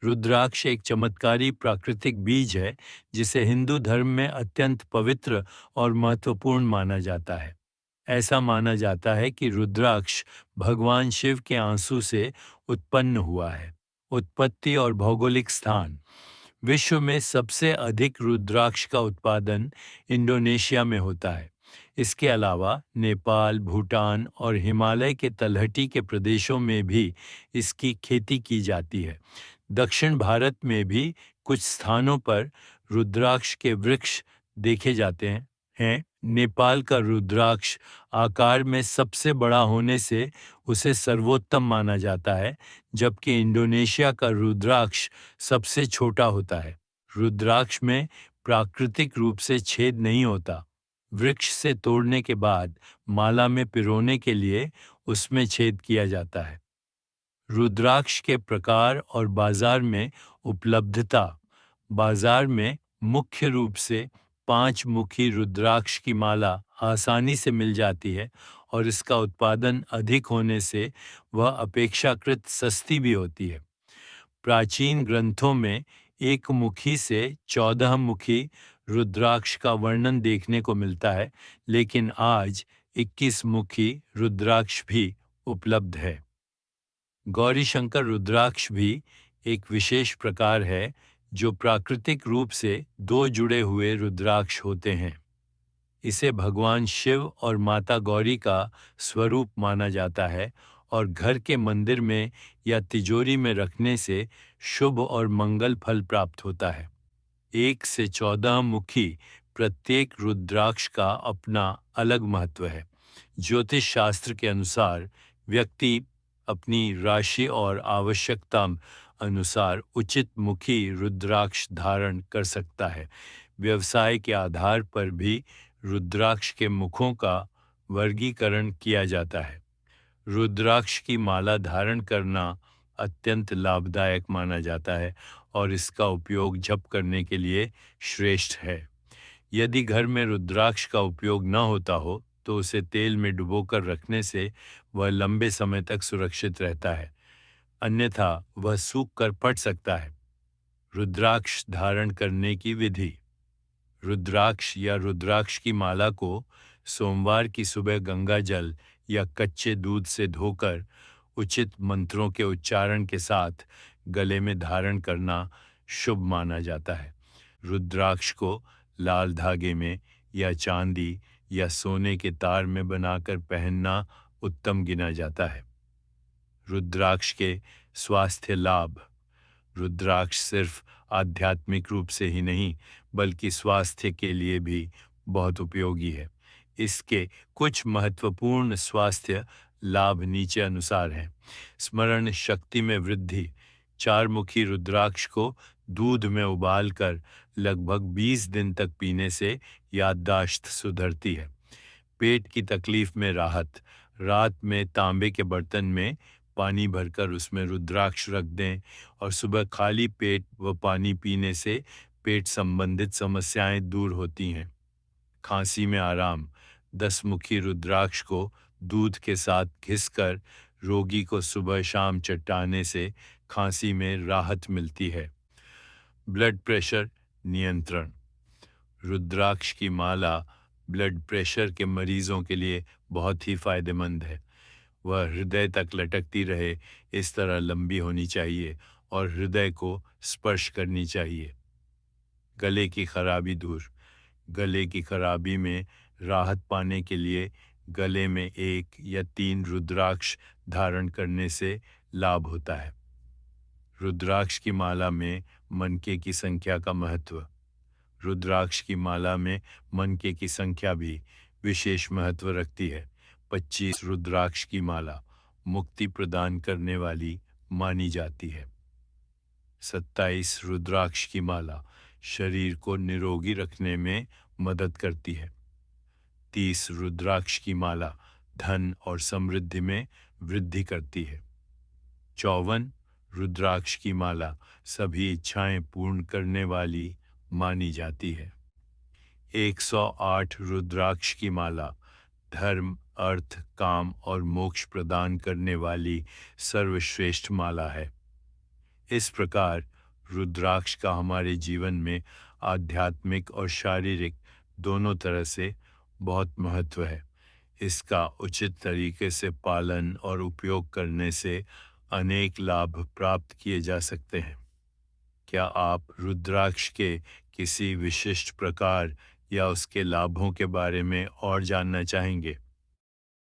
रुद्राक्ष एक चमत्कारी प्राकृतिक बीज है जिसे हिंदू धर्म में अत्यंत पवित्र और महत्वपूर्ण माना जाता है। ऐसा माना जाता है कि रुद्राक्ष भगवान शिव के आंसू से उत्पन्न हुआ है। उत्पत्ति और भौगोलिक स्थान। विश्व में सबसे अधिक रुद्राक्ष का उत्पादन इंडोनेशिया में होता है। इसके अलावा नेपाल, भूटान और हिमालय के तलहटी के प्रदेशों में भी इसकी खेती की जाती है। दक्षिण भारत में भी कुछ स्थानों पर रुद्राक्ष के वृक्ष देखे जाते हैं। नेपाल का रुद्राक्ष आकार में सबसे बड़ा होने से उसे सर्वोत्तम माना जाता है, जबकि इंडोनेशिया का रुद्राक्ष सबसे छोटा होता है। रुद्राक्ष में प्राकृतिक रूप से छेद नहीं होता। वृक्ष से तोड़ने के बाद माला में पिरोने के लिए उसमें छेद किया जाता है। रुद्राक्ष के प्रकार और बाजार में उपलब्धता। बाजार में मुख्य रूप से 5 मुखी रुद्राक्ष की माला आसानी से मिल जाती है और इसका उत्पादन अधिक होने से वह अपेक्षाकृत सस्ती भी होती है। प्राचीन ग्रंथों में एक मुखी से 14 मुखी रुद्राक्ष का वर्णन देखने को मिलता है, लेकिन आज 21 मुखी रुद्राक्ष भी उपलब्ध है। गौरीशंकर रुद्राक्ष भी एक विशेष प्रकार है जो प्राकृतिक रूप से दो जुड़े हुए रुद्राक्ष होते हैं। इसे भगवान शिव और माता गौरी का स्वरूप माना जाता है और घर के मंदिर में या तिजोरी में रखने से शुभ और मंगल फल प्राप्त होता है। 1 से 14 मुखी प्रत्येक रुद्राक्ष का अपना अलग महत्व है। ज्योतिष शास्त्र के अनुसार व्यक्ति अपनी राशि और आवश्यकता अनुसार उचित मुखी रुद्राक्ष धारण कर सकता है। व्यवसाय के आधार पर भी रुद्राक्ष के मुखों का वर्गीकरण किया जाता है। रुद्राक्ष की माला धारण करना अत्यंत लाभदायक माना जाता है और इसका उपयोग जप करने के लिए श्रेष्ठ है। यदि घर में रुद्राक्ष का उपयोग न होता हो तो उसे तेल में डुबोकर रखने से वह लंबे समय तक सुरक्षित रहता है, अन्यथा वह सूख कर फट सकता है। रुद्राक्ष धारण करने की विधि। रुद्राक्ष या रुद्राक्ष की माला को सोमवार की सुबह गंगा जल या कच्चे दूध से धोकर उचित मंत्रों के उच्चारण के साथ गले में धारण करना शुभ माना जाता है। रुद्राक्ष को लाल धागे में या चांदी या सोने के तार में बनाकर पहनना उत्तम गिना जाता है। रुद्राक्ष के स्वास्थ्य लाभ। रुद्राक्ष सिर्फ आध्यात्मिक रूप से ही नहीं बल्कि स्वास्थ्य के लिए भी बहुत उपयोगी है। इसके कुछ महत्वपूर्ण स्वास्थ्य लाभ नीचे अनुसार हैं। स्मरण शक्ति में वृद्धि। 4 मुखी रुद्राक्ष को दूध में उबालकर लगभग 20 दिन तक पीने से याददाश्त सुधरती है। पेट की तकलीफ में राहत। रात में तांबे के बर्तन में पानी भरकर उसमें रुद्राक्ष रख दें और सुबह खाली पेट व पानी पीने से पेट संबंधित समस्याएं दूर होती हैं। खांसी में आराम। 10 मुखी रुद्राक्ष को दूध के साथ घिसकर रोगी को सुबह शाम चटाने से खांसी में राहत मिलती है। ब्लड प्रेशर नियंत्रण। रुद्राक्ष की माला ब्लड प्रेशर के मरीजों के लिए बहुत ही फायदेमंद है। वह हृदय तक लटकती रहे इस तरह लंबी होनी चाहिए और हृदय को स्पर्श करनी चाहिए। गले की खराबी दूर। गले की खराबी में राहत पाने के लिए गले में 1 या 3 रुद्राक्ष धारण करने से लाभ होता है। रुद्राक्ष की माला में मनके की संख्या का महत्व। रुद्राक्ष की माला में मनके की संख्या भी विशेष महत्व रखती है। 25 रुद्राक्ष की माला मुक्ति प्रदान करने वाली मानी जाती है। 27 रुद्राक्ष की माला शरीर को निरोगी रखने में मदद करती है। 30 रुद्राक्ष की माला धन और समृद्धि में वृद्धि करती है। 54 रुद्राक्ष की माला सभी इच्छाएं पूर्ण करने वाली मानी जाती है। 108 रुद्राक्ष की माला धर्म, अर्थ, काम और मोक्ष प्रदान करने वाली सर्वश्रेष्ठ माला है। इस प्रकार रुद्राक्ष का हमारे जीवन में आध्यात्मिक और शारीरिक दोनों तरह से बहुत महत्व है। इसका उचित तरीके से पालन और उपयोग करने से अनेक लाभ प्राप्त किए जा सकते हैं। क्या आप रुद्राक्ष के किसी विशिष्ट प्रकार या उसके लाभों के बारे में और जानना चाहेंगे?